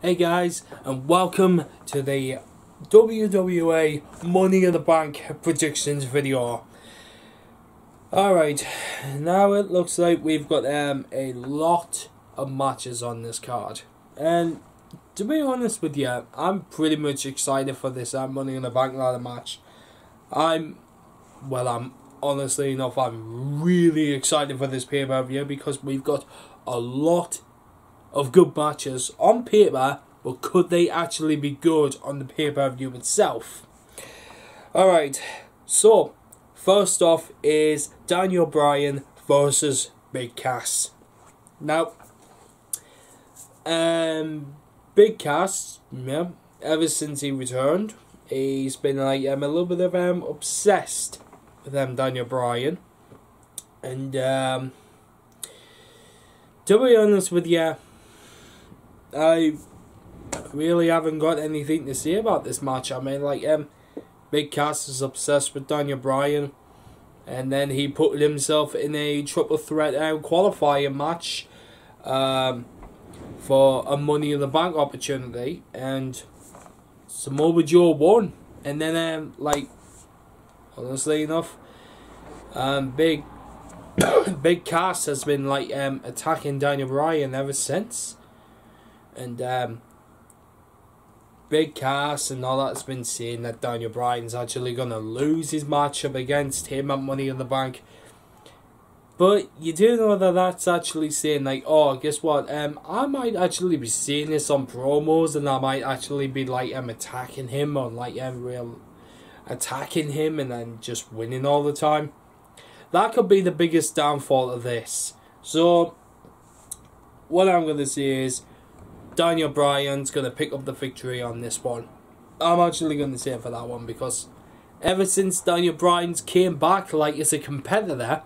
Hey guys, and welcome to the WWE Money in the Bank predictions video. Alright, now it looks like we've got a lot of matches on this card. And to be honest with you, I'm pretty much excited for this Money in the Bank ladder match. I'm honestly enough, I'm really excited for this pay-per-view because we've got a lot of good matches on paper, but could they actually be good on the pay-per-view itself? Alright, so first off is Daniel Bryan versus Big Cass. Now, Big Cass, yeah, ever since he returned, he's been like a little bit of obsessed with Daniel Bryan, and to be honest with you, I really haven't got anything to say about this match. I mean, like, Big Cass is obsessed with Daniel Bryan, and then he put himself in a triple threat qualifying match for a Money in the Bank opportunity, and Samoa Joe won. And then, like, honestly enough, Big Cass has been like attacking Daniel Bryan ever since, and Big Cass and all that's been saying that Daniel Bryan's actually gonna lose his matchup against him at Money in the Bank. But you do know that that's actually saying like, oh, guess what? I might actually be seeing this on promos, and I might actually be like attacking him on like real attacking him and then just winning all the time. That could be the biggest downfall of this. So what I'm gonna say is Daniel Bryan's gonna pick up the victory on this one. I'm actually gonna say it for that one because ever since Daniel Bryan's came back like as a competitor,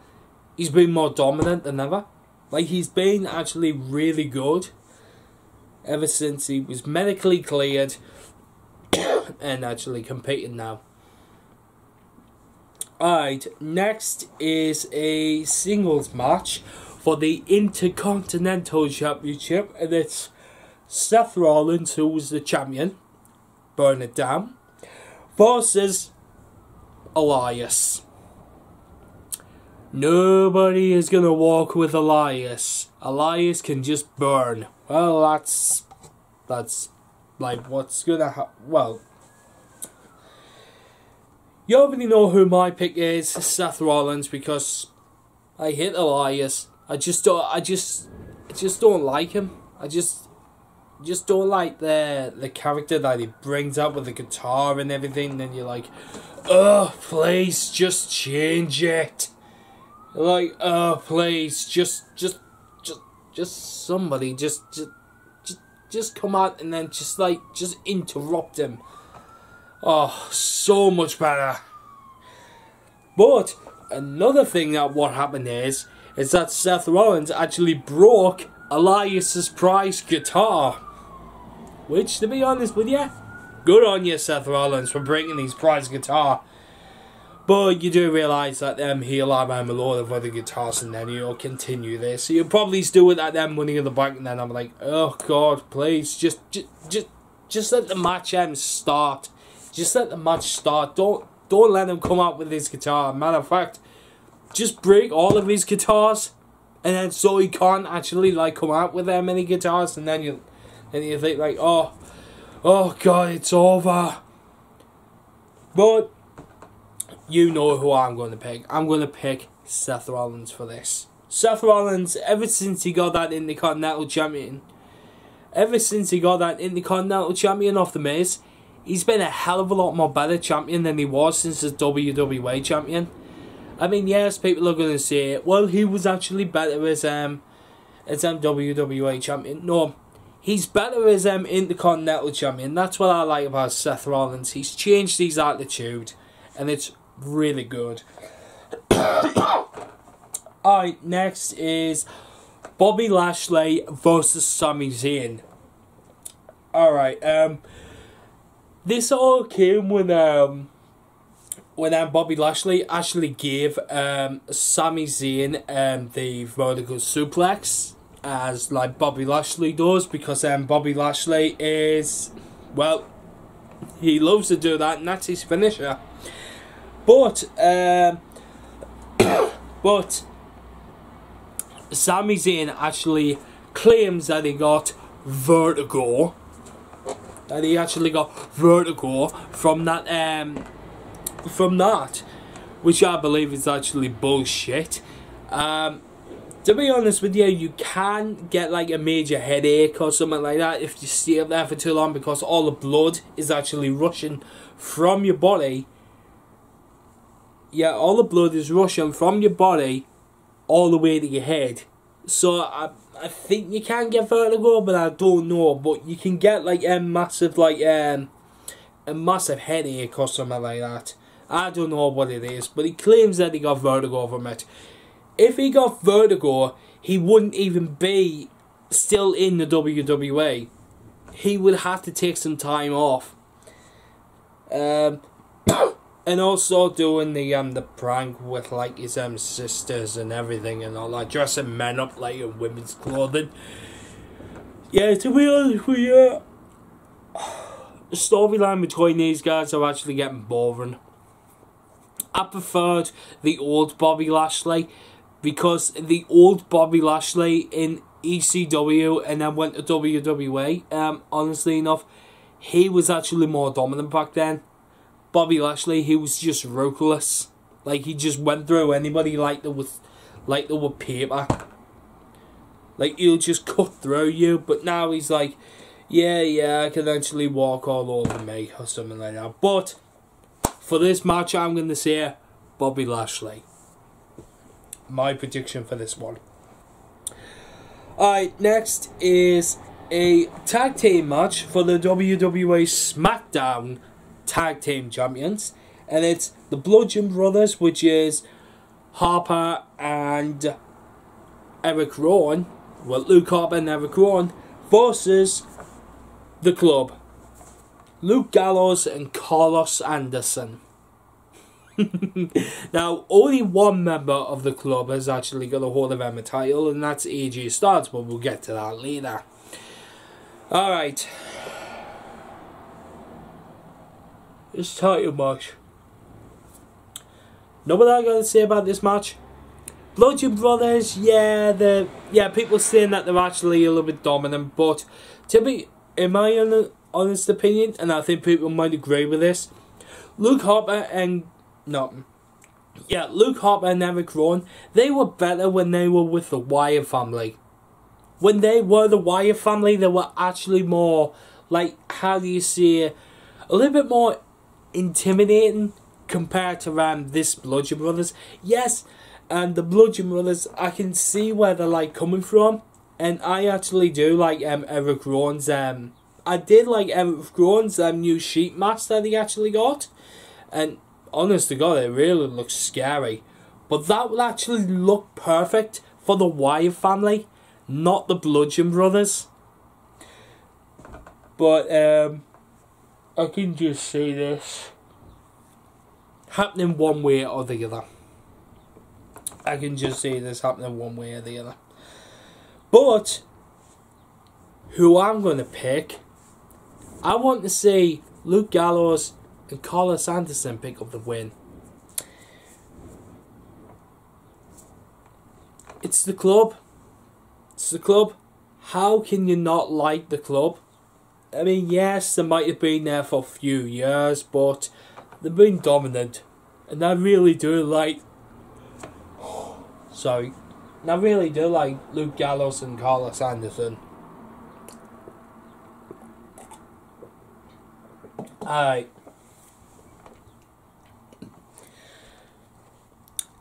he's been more dominant than ever. Like, he's been actually really good ever since he was medically cleared and actually competing now. Alright, next is a singles match for the Intercontinental Championship, and it's Seth Rollins, who was the champion, burn it down, versus Elias. Nobody is gonna walk with Elias. Elias can just burn. Well, that's like what's gonna happen. Well, you already know who my pick is, Seth Rollins, because I hate Elias. I just don't like him. I just don't like the character that he brings up with the guitar and everything. Then you're like, oh, please, just change it. Like, oh, please, just somebody, just come out and then just interrupt him. Oh, so much better. But another thing that what happened is that Seth Rollins actually broke Elias's prize guitar. Which, to be honest with you, good on you, Seth Rollins, for breaking his prize guitar. But you do realise that he'll have a lot of other guitars, and then he'll continue this. So you'll probably do it at Money in the Bank, and then I'm like, oh God, please, just let the match start. Just let the match start. Don't let him come out with his guitar. Matter of fact, just break all of his guitars, and then so he can't actually like come out with that many guitars, and then you think like, oh God, it's over. But you know who I'm going to pick. I'm going to pick Seth Rollins for this. Seth Rollins, ever since he got that Intercontinental Champion, off The Miz, he's been a hell of a lot more better champion than he was since the WWE champion. I mean, yes, people are going to say, well, he was actually better as WWE champion. No, he's better as Intercontinental champion. That's what I like about Seth Rollins. He's changed his attitude, and it's really good. Alright, next is Bobby Lashley versus Sami Zayn. Alright, this all came when Bobby Lashley actually gave Sami Zayn the vertical suplex as like Bobby Lashley does, because Bobby Lashley is, well, he loves to do that, and that's his finisher. But but Sami Zayn actually claims that he got vertigo. That he actually got vertigo from that, which I believe is actually bullshit. To be honest with you, you can get like a major headache or something like that if you stay up there for too long, because all the blood is actually rushing from your body. Yeah, all the blood is rushing from your body all the way to your head. So I think you can get vertigo, but I don't know. But you can get like a massive headache or something like that. I don't know what it is, but he claims that he got vertigo from it. If he got vertigo, he wouldn't even be still in the WWE. He would have to take some time off. And also doing the prank with like his sisters and everything and all that, dressing men up like in women's clothing. Yeah, to be honest with you, the storyline between these guys are actually getting boring. I preferred the old Bobby Lashley, because the old Bobby Lashley in ECW and then went to WWE, honestly enough, he was actually more dominant back then. Bobby Lashley, he was just ruthless. Like, he just went through anybody like they were paper. Like, he'll just cut through you. But now he's like, yeah, I can actually walk all over me or something like that. But for this match, I'm going to say Bobby Lashley. My prediction for this one. Alright, next is a tag team match for the WWE SmackDown Tag Team Champions. And it's the Bludgeon Brothers, which is Harper and Eric Rowan. Well, Luke Harper and Eric Rowan versus the Club. Luke Gallows and Carlos Anderson. Now, only one member of the Club has actually got a hold of Emma title, and that's AJ Styles, but we'll get to that later. Alright. This title match. Know what I gotta say about this match? Bludgeon Brothers, people saying that they're actually a little bit dominant, but in my honest opinion, and I think people might agree with this, Luke Harper and Eric Rowan, they were better when they were with the Wyatt family. When they were the Wyatt family, they were actually more, like, how do you say, a little bit more intimidating compared to this Bludgeon Brothers. Yes, and the Bludgeon Brothers, I can see where they're like coming from, and I actually do like Eric Rowan's I did like Eric Rowan's new sheet mask that he actually got, and honest to God, it really looks scary. But that would actually look perfect for the Wyatt family, not the Bludgeon Brothers. But I can just see this happening one way or the other. I can just see this happening one way or the other. But who I'm going to pick, I want to see Luke Gallows and Carlos Anderson pick up the win. It's the Club. It's the Club. How can you not like the Club? I mean, yes, they might have been there for a few years, but they've been dominant. And I really do like... Sorry. And I really do like Luke Gallows and Carlos Anderson. Alright.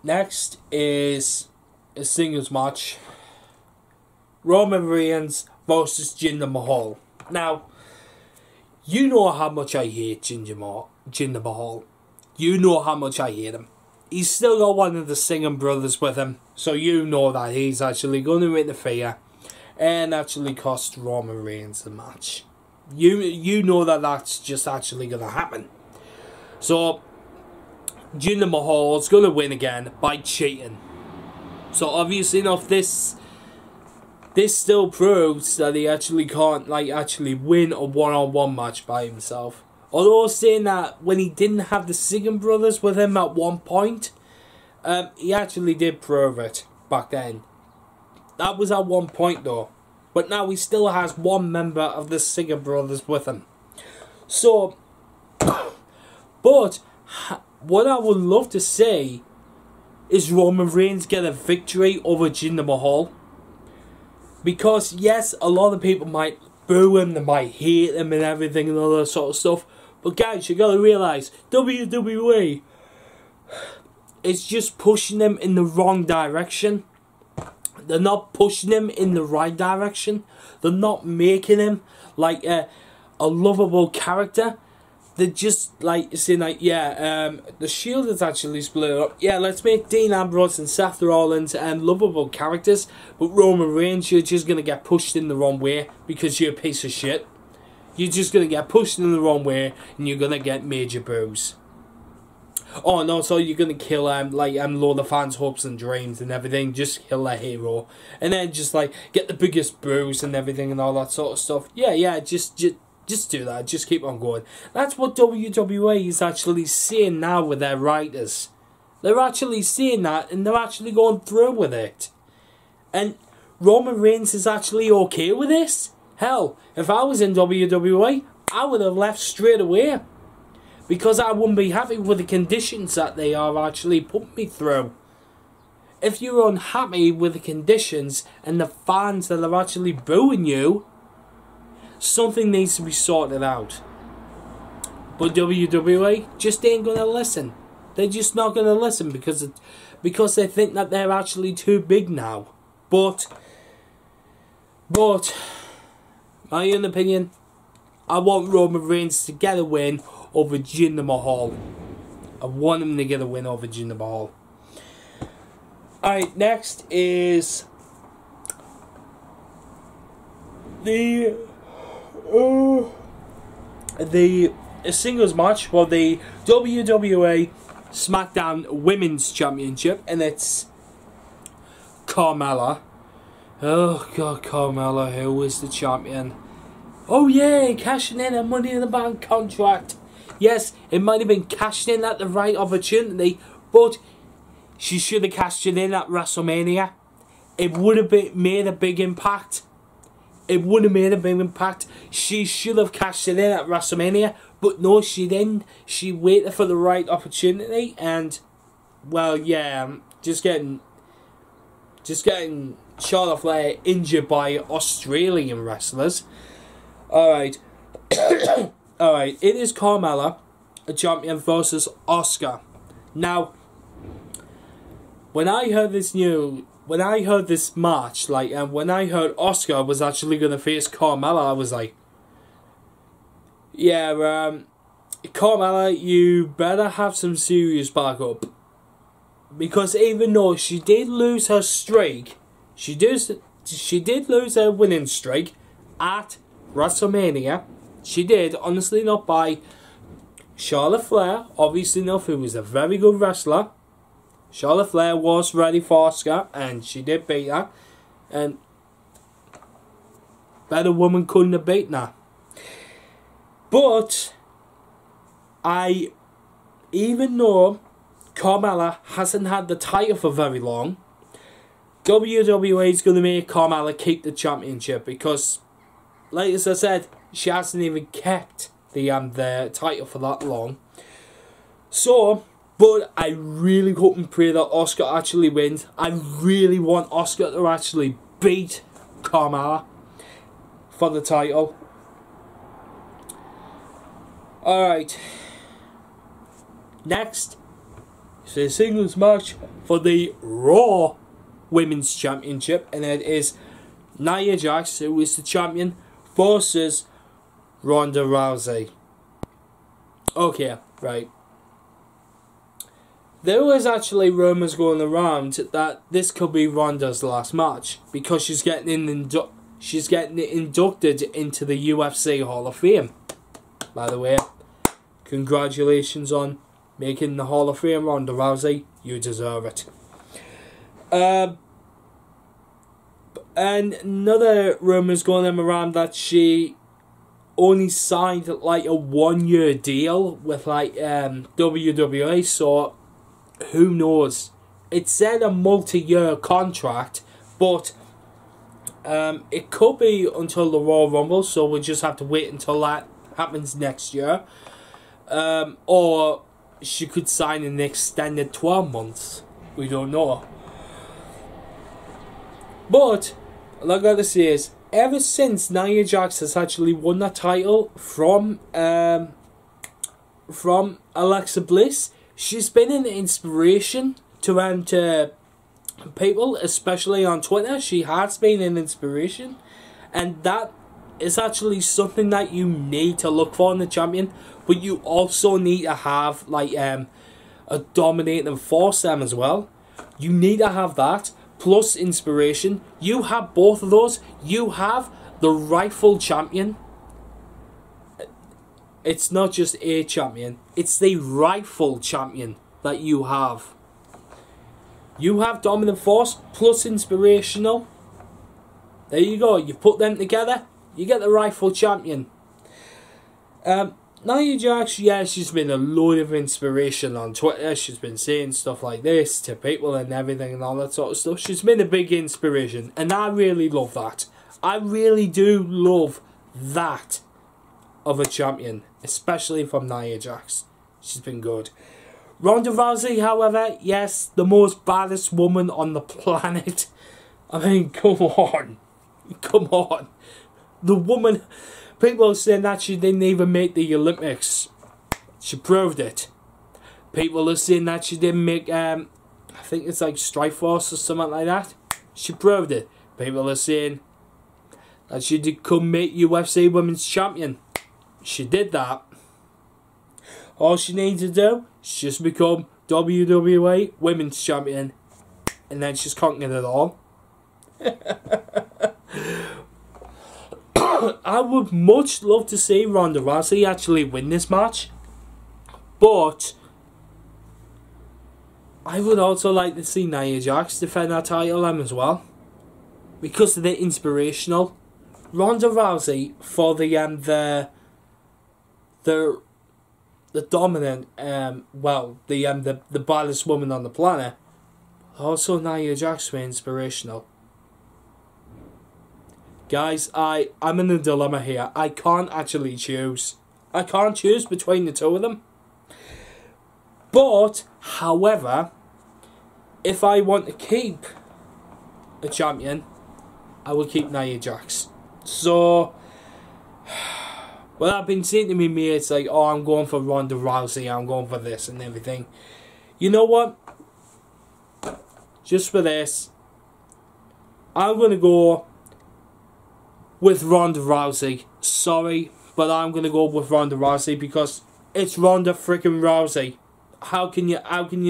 Next is a singles match. Roman Reigns versus Jinder Mahal. Now, you know how much I hate Jinder Mahal. You know how much I hate him. He's still got one of the singing brothers with him, so you know that he's actually going to interfere and actually cost Roman Reigns the match. You know that that's just actually going to happen. So, Jinder Mahal's going to win again by cheating. So obviously enough, this this still proves that he actually can't actually win a one-on-one match by himself. Although saying that when he didn't have the Sigan brothers with him at one point, he actually did prove it back then. That was at one point though. But now he still has one member of the Sigan brothers with him. So, but what I would love to see is Roman Reigns get a victory over Jinder Mahal. Because yes, a lot of people might boo him, they might hate him and everything and all that sort of stuff. But guys, you gotta realise, WWE is just pushing him in the wrong direction. They're not pushing him in the right direction. They're not making him like a lovable character. They're just like saying like, yeah, the Shield is actually split up. Yeah, let's make Dean Ambrose and Seth Rollins lovable characters. But Roman Reigns, you're just gonna get pushed in the wrong way because you're a piece of shit. You're just gonna get pushed in the wrong way, and you're gonna get major boos. Oh, and also you're gonna kill load of fans' hopes and dreams and everything. Just kill their hero, and then just get the biggest boos and everything and all that sort of stuff. Yeah, just do that. Just keep on going. That's what WWE is actually saying now with their writers. They're actually saying that, and they're actually going through with it. And Roman Reigns is actually okay with this. Hell, if I was in WWE, I would have left straight away. Because I wouldn't be happy with the conditions that they are actually putting me through. If you're unhappy with the conditions and the fans that are actually booing you, something needs to be sorted out. But WWE just ain't gonna listen. They're just not gonna listen because they think that they're actually too big now. But my own opinion, I want Roman Reigns to get a win over Jinder Mahal. I want him to get a win over Jinder Mahal. Alright, next is the singles match for the WWE SmackDown Women's Championship, and it's Carmella. Oh god, Carmella, who is the champion? Oh yeah, cashing in a Money in the Bank contract. Yes, it might have been cashed in at the right opportunity, but she should have cashed it in at WrestleMania. It would have made a big impact. It would have made a big impact. She should have cashed it in at WrestleMania, but no, she didn't. She waited for the right opportunity, and well, yeah, just getting Charlotte Flair injured by Australian wrestlers. Alright. Alright, it is Carmella, a champion, versus Asuka. Now, when I heard this match, and when I heard Asuka was actually going to face Carmella, I was like, yeah, Carmella, you better have some serious backup. Because even though she did lose her streak, she did lose her winning streak at WrestleMania. She did, honestly, not by Charlotte Flair, obviously enough, who was a very good wrestler. Charlotte Flair was ready for Asuka, and she did beat her. And better woman couldn't have beaten her. But even though Carmella hasn't had the title for very long, WWE is going to make Carmella keep the championship because, like as I said, she hasn't even kept the title for that long. So, but I really hope and pray that Asuka actually wins. I really want Asuka to actually beat Carmella for the title. Alright. Next is the singles match for the Raw Women's Championship, and it is Nia Jax, who is the champion, versus Ronda Rousey. Okay, right. There was actually rumours going around that this could be Ronda's last match because she's getting inducted into the UFC Hall of Fame. By the way, congratulations on making the Hall of Fame, Ronda Rousey. You deserve it. And another rumour's going around that she only signed like a 1-year deal with like WWE, so who knows? It said a multi-year contract, but it could be until the Royal Rumble, so we'll just have to wait until that happens next year. Or she could sign an extended 12 months. We don't know. But all I gotta say is, ever since Nia Jax has actually won that title from Alexa Bliss, she's been an inspiration to people, especially on Twitter. She has been an inspiration, and that is actually something that you need to look for in the champion. But you also need to have like a dominating force them as well. You need to have that plus inspiration. You have both of those. You have the rightful champion. It's not just a champion, it's the rightful champion that you have. You have dominant force plus inspirational. There you go. You put them together, you get the rightful champion. Nia Jax, yeah, she's been a load of inspiration on Twitter. She's been saying stuff like this to people and everything and all that sort of stuff. She's been a big inspiration, and I really love that. I really do love that of a champion, especially from Nia Jax. She's been good. Ronda Rousey, however, yes, the most baddest woman on the planet. I mean, come on. Come on. The woman... People are saying that she didn't even make the Olympics. She proved it. People are saying that she didn't make, I think it's like Strikeforce or something like that. She proved it. People are saying that she did come make UFC Women's Champion. She did that. All she needs to do is just become WWE Women's Champion. And then she's conquered it all. I would much love to see Ronda Rousey actually win this match, but I would also like to see Nia Jax defend that title as well, because they're inspirational. Ronda Rousey for the dominant the baddest woman on the planet. Also Nia Jax for inspirational. Guys, I'm in a dilemma here. I can't actually choose. I can't choose between the two of them. But, however, if I want to keep a champion, I will keep Nia Jax. So, well, I've been saying to me mates like, oh, I'm going for Ronda Rousey, I'm going for this and everything. You know what? Just for this, I'm going to go with Ronda Rousey. Sorry, but I'm gonna go with Ronda Rousey because it's Ronda freaking Rousey. How can you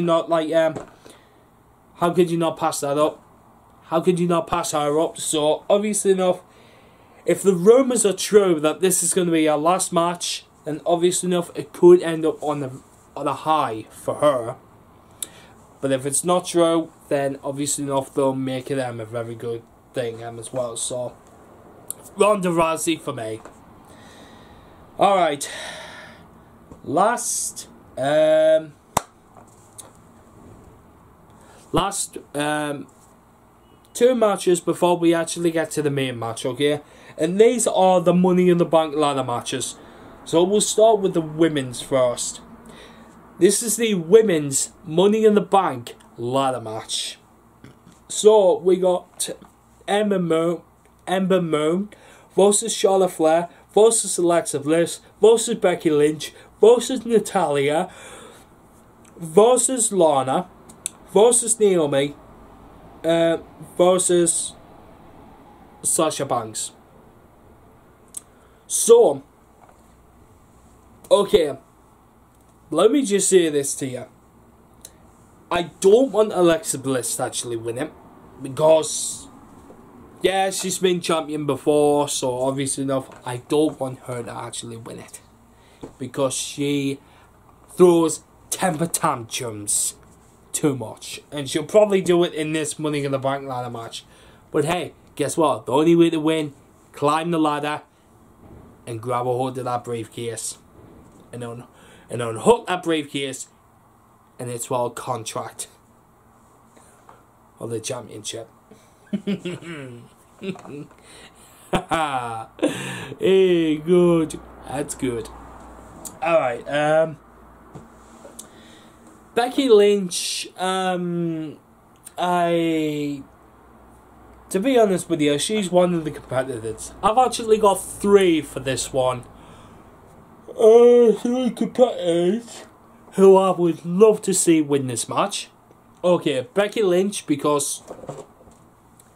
not like how could you not pass that up? How could you not pass her up? So obviously enough, if the rumours are true that this is gonna be our last match, then obviously enough it could end up on a high for her. But if it's not true, then obviously enough they'll make it a very good thing as well. So Ronda Rousey for me. Alright. Last two matches before we actually get to the main match, okay? And these are the Money in the Bank ladder matches. So we'll start with the women's first. This is the women's Money in the Bank ladder match. So we got Ember Moon versus Charlotte Flair versus Alexa Bliss versus Becky Lynch versus Natalya versus Lana versus Naomi versus Sasha Banks. So, okay, let me just say this to you. I don't want Alexa Bliss to actually win it because, yeah, she's been champion before, so obviously enough, I don't want her to actually win it. Because she throws temper tantrums too much. And she'll probably do it in this Money in the Bank ladder match. But hey, guess what? The only way to win, climb the ladder and grab a hold of that briefcase. And unhook that briefcase, and it's all contract of the championship. Hey, good. That's good. Alright, Becky Lynch, to be honest with you, she's one of the competitors. I've actually got 3 for this one. 3 competitors who I would love to see win this match. Okay, Becky Lynch, because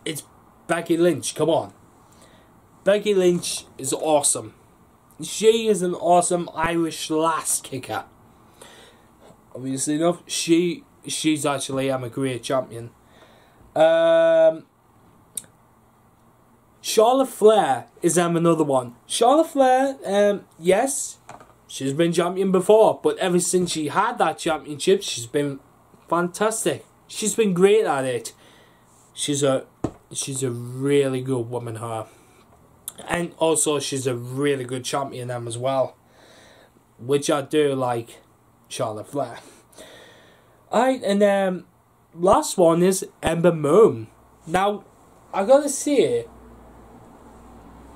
it's Becky Lynch, come on. Becky Lynch is awesome. She is an awesome Irish lass kicker. Obviously enough, she's actually a great champion. Charlotte Flair is another one. Charlotte Flair, yes, she's been champion before, but ever since she had that championship, she's been fantastic. She's been great at it. She's a really good woman, her. And also, she's a really good champion as well, which I do like Charlotte Flair. Alright, and last one is Ember Moon. Now, I gotta say,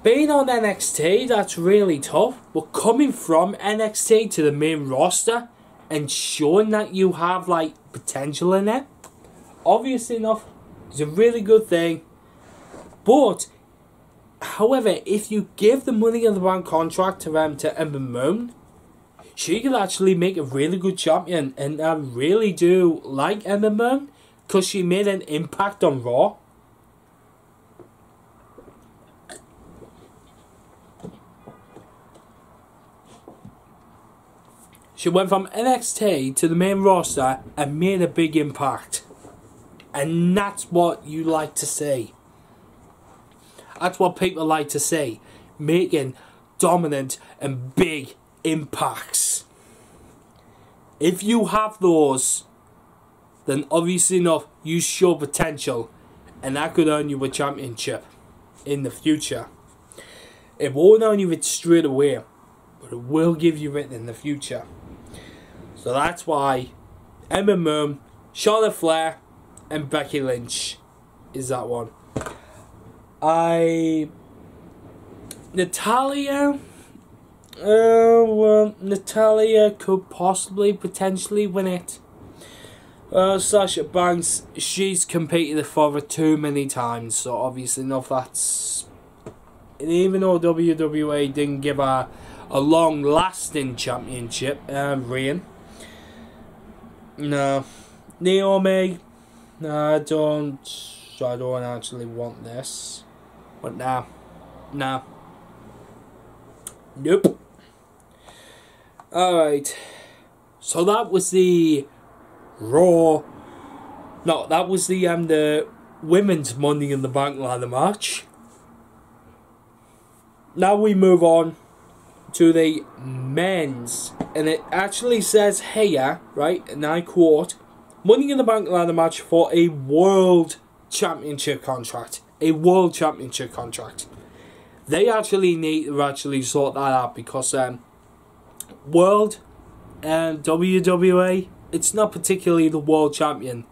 being on NXT, that's really tough, but coming from NXT to the main roster and showing that you have like potential in it, obviously enough, is a really good thing. But however, if you give the Money in the Bank contract to Ember Moon, she could actually make a really good champion, and I really do like Ember Moon because she made an impact on Raw. She went from NXT to the main roster and made a big impact. And that's what you like to see. That's what people like to see. Making dominant and big impacts. If you have those, then obviously enough, you show potential. And that could earn you a championship in the future. It won't earn you it straight away, but it will give you it in the future. So that's why Ember Moon, Charlotte Flair, and Becky Lynch is that one. Natalya, Natalya could possibly, potentially win it. Sasha Banks, she's competed for it too many times, so obviously enough that's... And even though WWE didn't give her a long-lasting championship reign. No. Naomi, no, I don't actually want this. But nah. Nope. Alright. So that was the Raw. No, that was the women's Money in the Bank ladder match. Now we move on to the men's, and it actually says here, right, and I quote, Money in the Bank ladder match for a World Championship contract. A World Championship contract. They actually need to sort that out because World and WWE, it's not particularly the World Champion.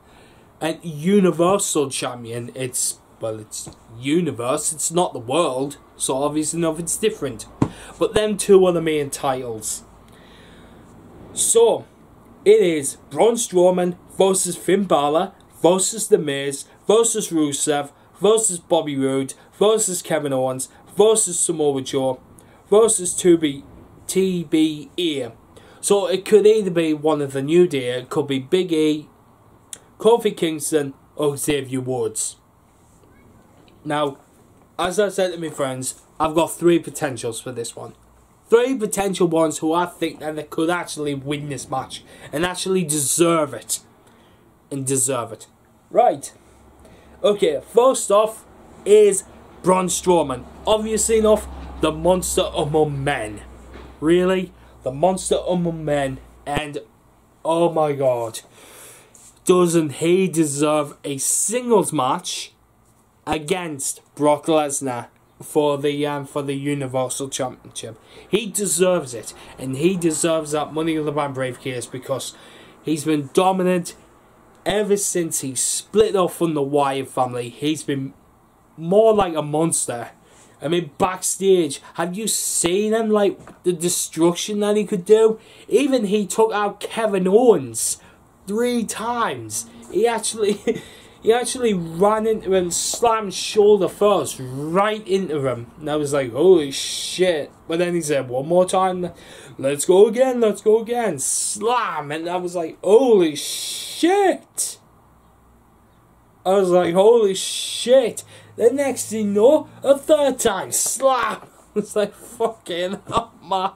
And Universal Champion, it's Universe, it's not the World, so obviously enough it's different. But them two are the main titles. So, it is Braun Strowman versus Finn Balor versus The Miz versus Rusev versus Bobby Roode versus Kevin Owens versus Samoa Joe versus TBE. So it could either be one of the New Day, it could be Big E, Kofi Kingston or Xavier Woods. Now, as I said to my friends, I've got 3 potentials for this one. 3 potential ones who I think that they could actually win this match and actually deserve it. Right. Okay, first off is Braun Strowman. Obviously enough, the monster among men. Really? The monster among men. And, oh my god. Doesn't he deserve a singles match against Brock Lesnar for the Universal Championship. He deserves it, and he deserves that Money in the Bank briefcase because he's been dominant ever since he split off from the Wyatt family. He's been more like a monster. I mean, backstage, have you seen him, like, the destruction that he could do? Even he took out Kevin Owens 3 times. He actually ran into him, slammed shoulder first, right into him. And I was like, holy shit. But then he said, one more time, let's go again, slam. And I was like, holy shit. I was like, holy shit. The next thing you know, a 3rd time, slam. It's like, fucking hell, man.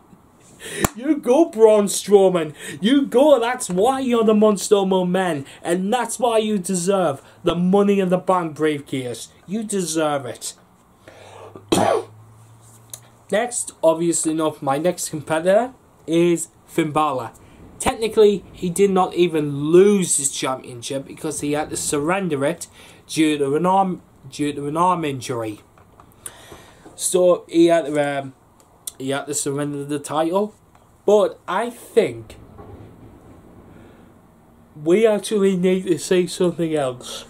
You go, Braun Strowman. You go. That's why you're the Monster Among Men. And that's why you deserve the Money in the Bank briefcase. You deserve it. Next, obviously enough, my next competitor is Finn Balor. Technically, he did not even lose his championship because he had to surrender it due to an arm injury. So he had to surrender the title. But I think we actually need to say something else.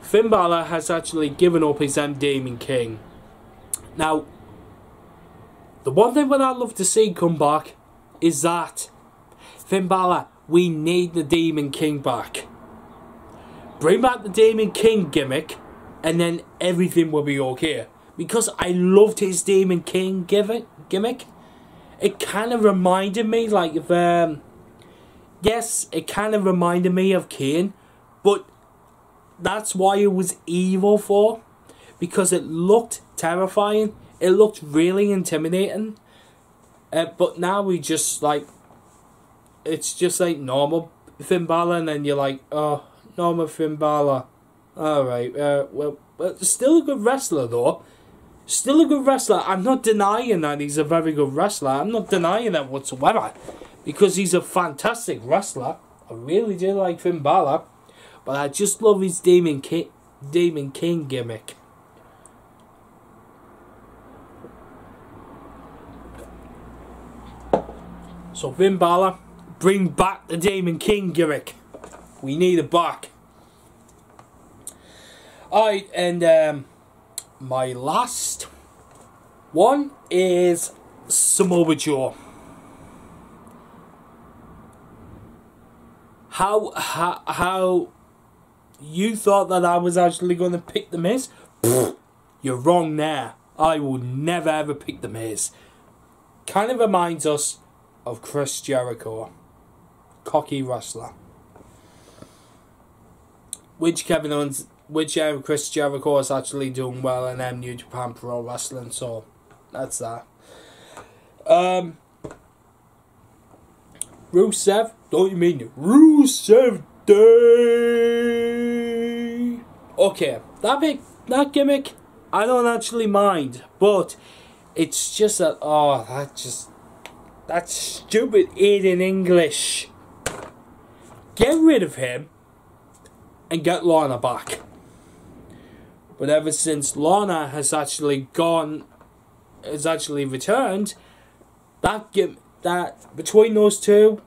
Finn Balor has actually given up his Demon King. Now, the one thing that I'd love to see come back is that Finn Balor, we need the Demon King back. Bring back the Demon King gimmick, and then everything will be okay. Because I loved his Demon King gimmick. It kind of reminded me, like, of, yes, it kind of reminded me of Kane, but that's why it was evil for. Because it looked terrifying. It looked really intimidating. But now we just, like, it's just like normal Finn Balor, and then you're like, oh, normal Finn Balor. Alright, well, still a good wrestler, though. Still a good wrestler. I'm not denying that he's a very good wrestler. I'm not denying that whatsoever. Because he's a fantastic wrestler. I really do like Finn Balor. But I just love his Demon King gimmick. So Finn Balor, bring back the Demon King gimmick. We need it back. Alright, and my last one is Samoa Joe. How you thought that I was actually going to pick The Miz? Pfft, you're wrong there. I will never ever pick The Miz. Kind of reminds us of Chris Jericho. Cocky wrestler. Which Chris Jericho is actually doing well in New Japan Pro Wrestling, so that's that. Rusev, don't you mean Rusev Day? Okay, that gimmick, I don't actually mind, but it's just that, that stupid Aiden English. Get rid of him and get Lana back. But ever since Lana has actually returned, that between those two,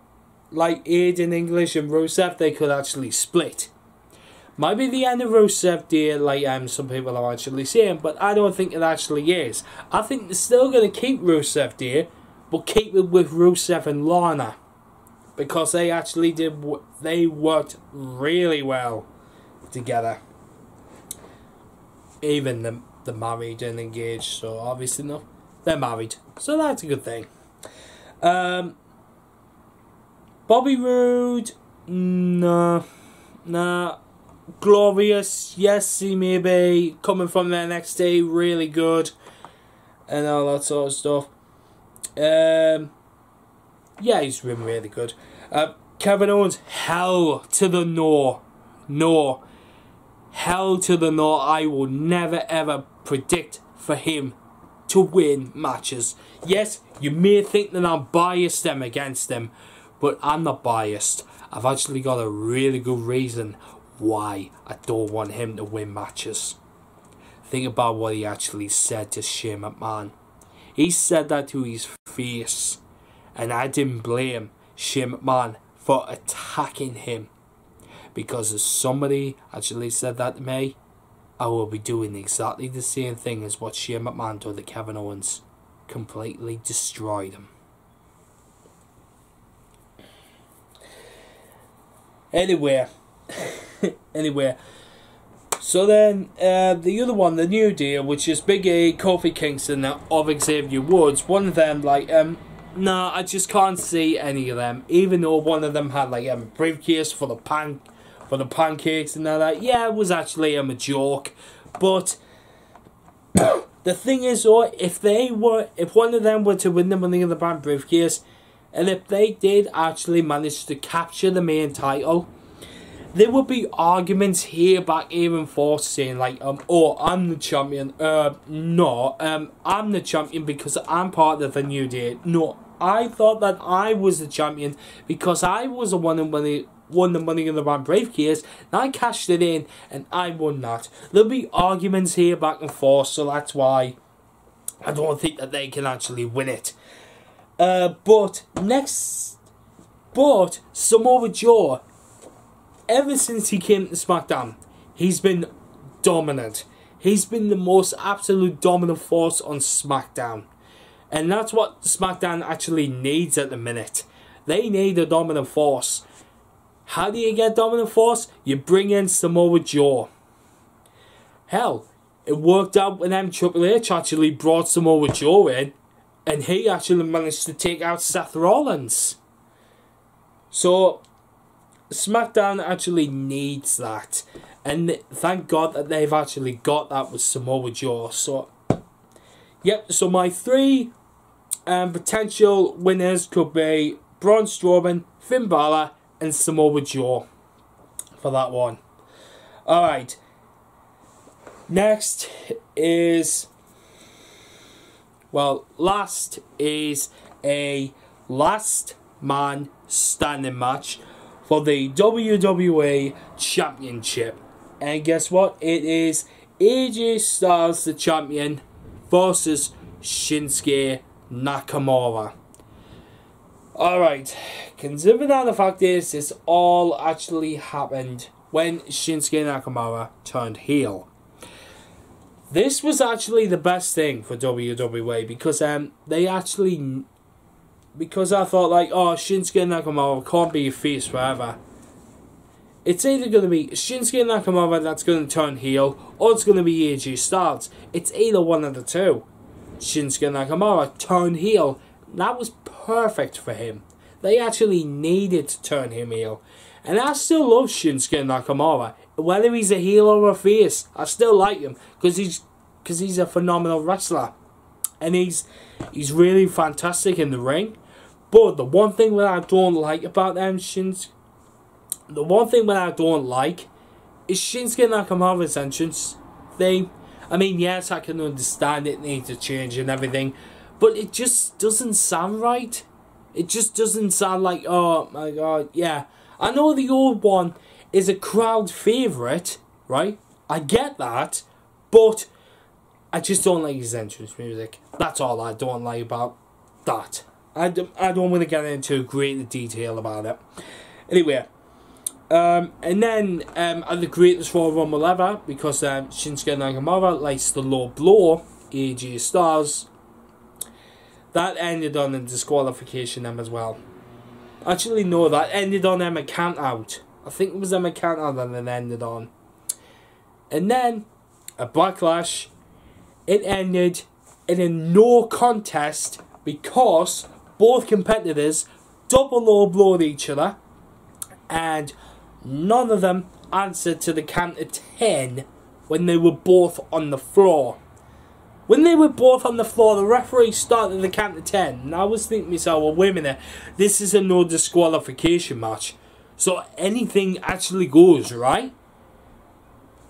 like Aiden English and Rusev, they could actually split. Might be the end of Rusev Day, like some people are actually saying, but I don't think it actually is. I think they're still going to keep Rusev Day, but keep it with Rusev and Lana. Because they actually they worked really well together. Even the married and engaged, so obviously no, they're married, so that's a good thing. Bobby Roode, nah. Glorious, yes, he may be coming from the NXT, really good, and all that sort of stuff. Yeah, he's been really good. Kevin Owens, hell to the no. Hell to the no. I will never ever predict for him to win matches. Yes, you may think that I'm biased against him, but I'm not biased. I've actually got a really good reason why I don't want him to win matches. Think about what he actually said to Shane McMahon. He said that to his face, and I didn't blame Shane McMahon for attacking him, because if somebody actually said that to me, I will be doing exactly the same thing as what Shane McMahon did to Kevin Owens. Completely destroyed him. Anyway, so then the other one, the New Day, which is Big E, Kofi Kingston, of Xavier Woods. One of them, like, nah, I just can't see any of them. Even though one of them had like a briefcase for the pancakes and all that. Yeah, it was actually a joke, but the thing is, though, if one of them were to win the Money in the Bank briefcase, and if they did actually manage to capture the main title, there would be arguments here back here and forth saying like, oh, I'm the champion. No, I'm the champion because I'm part of the New Day. No, I thought that I was the champion because I was the one who won the Money in the Bank briefcase, and I cashed it in, and I won that. There'll be arguments here back and forth, so that's why I don't think that they can actually win it. But Samoa Joe, ever since he came to SmackDown, he's been dominant. He's been the most absolute dominant force on SmackDown. And that's what SmackDown actually needs at the minute. They need a dominant force. How do you get dominant force? You bring in Samoa Joe. Hell, it worked out when Triple H actually brought Samoa Joe in, and he actually managed to take out Seth Rollins. So SmackDown actually needs that, and thank God that they've actually got that with Samoa Joe. So, yep. So my three potential winners could be Braun Strowman, Finn Balor, and Samoa Joe for that one. All right. Next is, well, last is a last man standing match for the WWE Championship. And guess what? It is AJ Styles, the champion, versus Shinsuke Nakamura. Alright, considering that the fact is, this all actually happened when Shinsuke Nakamura turned heel. This was actually the best thing for WWE because because I thought like, oh, Shinsuke Nakamura can't be a face forever. It's either going to be Shinsuke Nakamura that's going to turn heel, or it's going to be AJ Styles. It's either one of the two. Shinsuke Nakamura turned heel. That was perfect for him. They actually needed to turn him heel. And I still love Shinsuke Nakamura. Whether he's a heel or a face, I still like him because he's a phenomenal wrestler. And he's really fantastic in the ring. But the one thing that I don't like about them is Shinsuke Nakamura's entrance thing. I mean, yes, I can understand it needs to change and everything, but it just doesn't sound right. It just doesn't sound like, oh my god, yeah. I know the old one is a crowd favourite, right? I get that, but I just don't like his entrance music. That's all I don't like about that. I don't want to get into great detail about it. Anyway, and then at the greatest Royal Rumble ever, because Shinsuke Nakamura likes the low blow AJ Styles, that ended on a disqualification as well. Actually, no, that ended on a count out. I think it was a count out that it ended on. And then, at Backlash, it ended in a no contest because both competitors double low blowed each other, and none of them answered to the count of 10 when they were both on the floor. When they were both on the floor, the referee started the count of 10. And I was thinking to myself, well, wait a minute, this is a no disqualification match. So anything actually goes, right?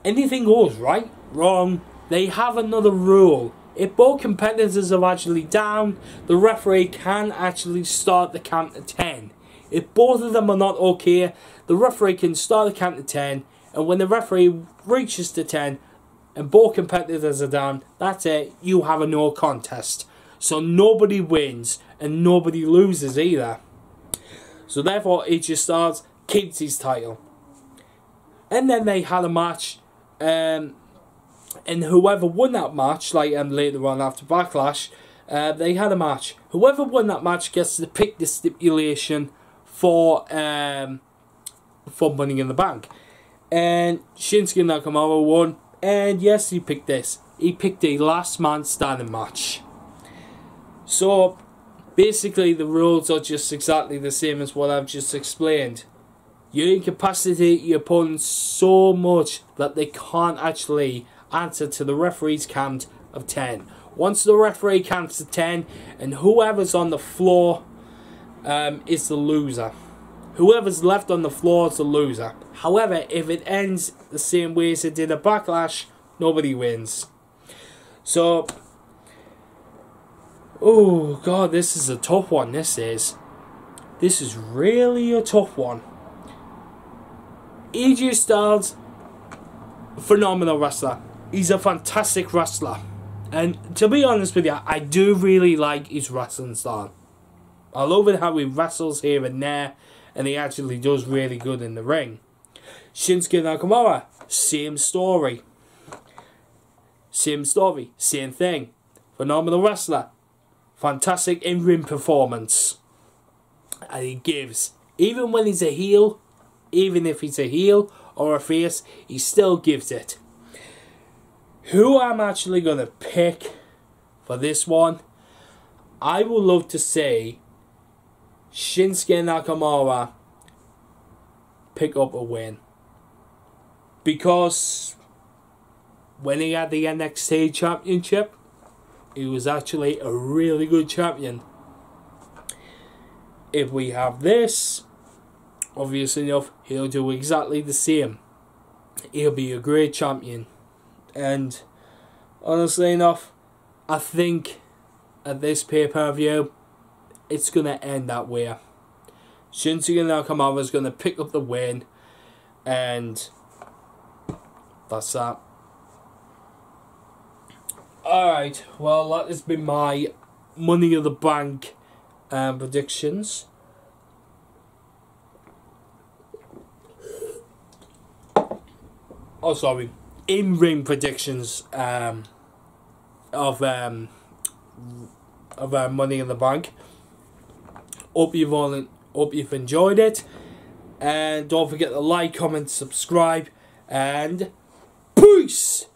Anything goes, right? Wrong. They have another rule. If both competitors are actually down, the referee can actually start the count of 10. If both of them are not okay, the referee can start the count of 10 And when the referee reaches to 10 and both competitors are down, that's it. You have a no contest. So nobody wins and nobody loses either. So therefore AJ Styles keeps his title. And then they had a match, and whoever won that match, like later on after Backlash, they had a match. Whoever won that match gets to pick the stipulation for Money in the Bank. And Shinsuke Nakamura won, and yes, he picked this. He picked a last man standing match. So basically the rules are just exactly the same as what I've just explained. You incapacitate your opponent so much that they can't actually answer to the referee's count of 10. Once the referee counts to 10, and whoever's on the floor is the loser. Whoever's left on the floor is the loser. However, if it ends the same way as it did at Backlash, nobody wins. So, oh god, this is a tough one. This is really a tough one. AJ Styles, phenomenal wrestler. He's a fantastic wrestler. And to be honest with you, I do really like his wrestling style. I love it how he wrestles here and there, and he actually does really good in the ring. Shinsuke Nakamura, same story. Same story, same thing. Phenomenal wrestler. Fantastic in-ring performance. And he gives. Even when he's a heel, even if he's a heel or a face, he still gives it. Who I'm actually going to pick for this one, I would love to say Shinsuke Nakamura pick up a win. Because when he had the NXT Championship, he was actually a really good champion. If we have this, obviously enough, he'll do exactly the same. He'll be a great champion. And honestly enough, I think at this pay-per-view, it's going to end that way. Shinsuke Nakamura is going to pick up the win, and that's that. Alright, well, that has been my Money in the Bank predictions. Oh, sorry. In-ring predictions of Money in the Bank. Hope you've enjoyed it, and don't forget to like, comment, subscribe, and peace.